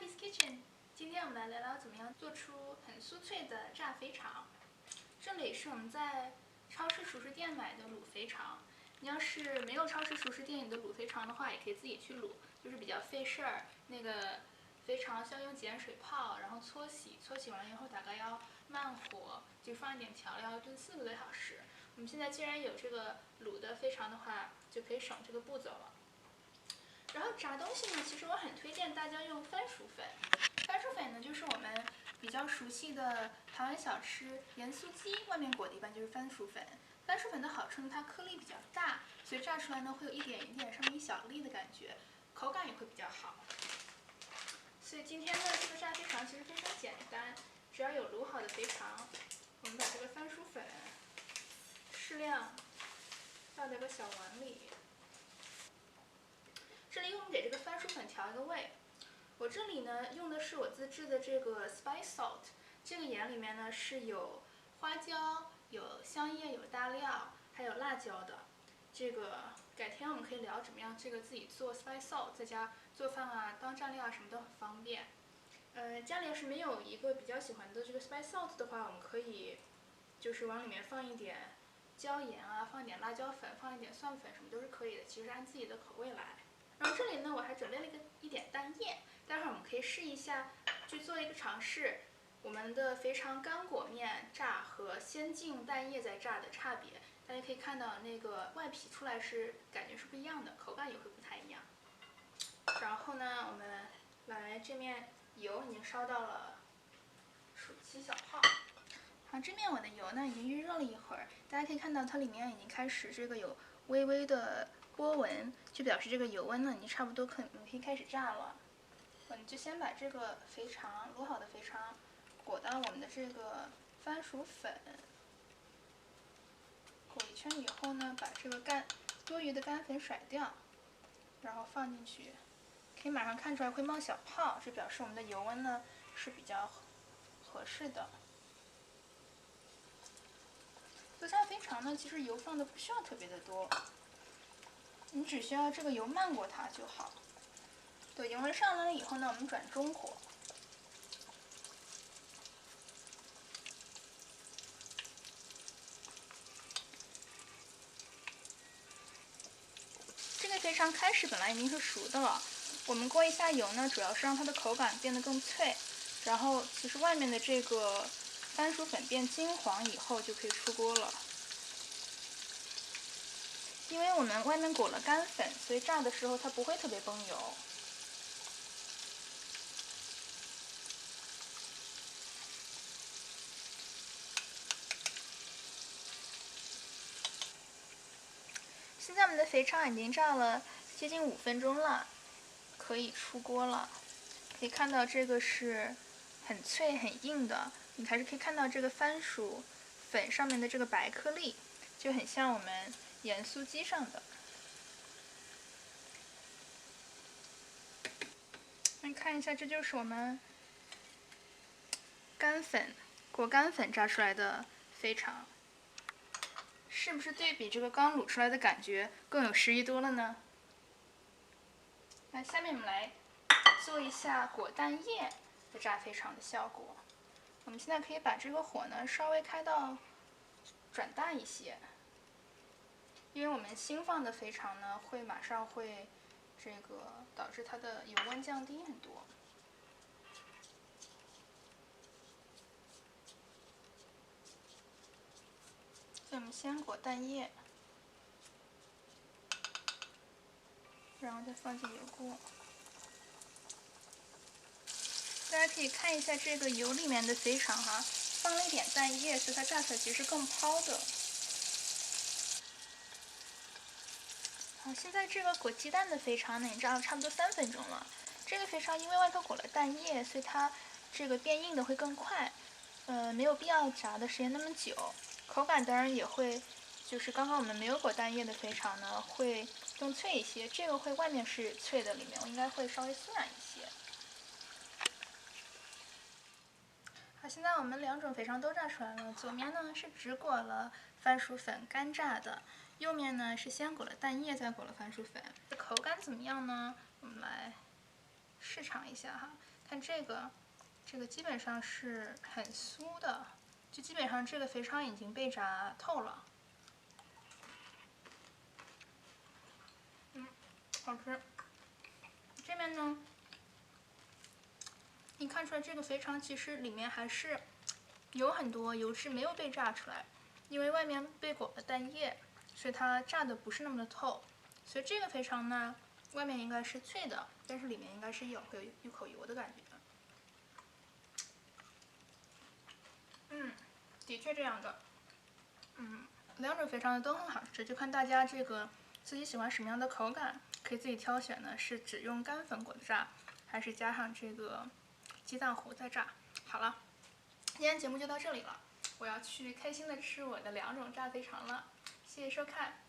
Happy's Kitchen， 今天我们来聊聊怎么样做出很酥脆的炸肥肠。这里是我们在超市熟食店买的卤肥肠。你要是没有超市熟食店里的卤肥肠的话，也可以自己去卤，就是比较费事儿。那个肥肠需要用碱水泡，然后搓洗，搓洗完了以后大概要慢火，就放一点调料，炖4个多小时。我们现在既然有这个卤的肥肠的话，就可以省这个步骤了。然后炸东西呢，其实我很推荐大家用番薯粉。番薯粉呢，就是我们比较熟悉的台湾小吃盐酥鸡外面裹的一般就是番薯粉。番薯粉的好处呢，它颗粒比较大，所以炸出来呢会有一点上面一小粒的感觉，口感也会比较好。所以今天的这个炸肥肠其实非常简单，只要有卤好的肥肠，我们把这个番薯粉适量倒在个小碗里。这里我们给这个番薯粉调一个味，我这里呢用的是我自制的这个 spice salt， 这个盐里面呢是有花椒、有香叶、有大料，还有辣椒的。这个改天我们可以聊怎么样这个自己做 spice salt， 在家做饭啊、当蘸料啊什么都很方便。家里要是没有一个比较喜欢的这个 spice salt 的话，我们可以就是往里面放一点椒盐啊，放一点辣椒粉，放一点蒜粉，什么都是可以的，其实按自己的口味来。然后这里呢，我还准备了一点蛋液，待会儿我们可以试一下，去做一个尝试，我们的肥肠干裹面炸和先浸蛋液再炸的差别。大家可以看到那个外皮出来是感觉是不一样的，口感也会不太一样。然后呢，我们来这面油已经烧到了数7小泡。好，这面我的油呢已经预热了一会儿，大家可以看到它里面已经开始这个有微微的波纹，就表示这个油温呢已经差不多可以开始炸了。我们就先把这个肥肠卤好的肥肠裹到我们的这个番薯粉，裹一圈以后呢，把这个多余的干粉甩掉，然后放进去，可以马上看出来会冒小泡，这表示我们的油温呢是比较合适的。做炸肥肠呢，其实油放的不需要特别的多，你只需要这个油漫过它就好。等油温上来了以后呢，我们转中火。这个肥肠开始本来已经是熟的了，我们过一下油呢，主要是让它的口感变得更脆，然后其实外面的这个番薯粉变金黄以后就可以出锅了。因为我们外面裹了干粉，所以炸的时候它不会特别崩油。现在我们的肥肠已经炸了接近5分钟了，可以出锅了。可以看到这个是很脆很硬的，你还是可以看到这个番薯粉上面的这个白颗粒，就很像我们盐酥鸡上的。来看一下，这就是我们裹干粉炸出来的肥肠，是不是对比这个刚卤出来的感觉更有食欲多了呢？那下面我们来做一下裹蛋液的炸肥肠的效果。我们现在可以把这个火呢稍微开到转大一些，因为我们新放的肥肠呢马上会这个导致它的油温降低很多。所以我们先裹蛋液，然后再放进油锅。大家可以看一下这个油里面的肥肠哈，放了一点蛋液，所以它炸出来其实更抛的。好，现在这个裹鸡蛋的肥肠呢，也炸了差不多3分钟了。这个肥肠因为外头裹了蛋液，所以它这个变硬的会更快，没有必要炸的时间那么久。口感当然也会，就是刚刚我们没有裹蛋液的肥肠呢，会更脆一些。这个会外面是脆的，里面应该会稍微酥软一些。好，现在我们2种肥肠都炸出来了。左面呢是只裹了番薯粉干炸的，右面呢是先裹了蛋液，再裹了番薯粉。口感怎么样呢？我们来试尝一下哈。看这个基本上是很酥的，就基本上这个肥肠已经被炸透了。好吃。这边呢，你看出来这个肥肠其实里面还是有很多油脂没有被炸出来，因为外面被裹了蛋液，所以它炸的不是那么的透。所以这个肥肠呢，外面应该是脆的，但是里面应该是有一口油的感觉。的确这样的。两种肥肠都很好吃，就看大家这个自己喜欢什么样的口感，可以自己挑选呢，是只用干粉裹的炸，还是加上这个鸡蛋糊再炸。好了，今天节目就到这里了，我要去开心的吃我的2种炸肥肠了，谢谢收看。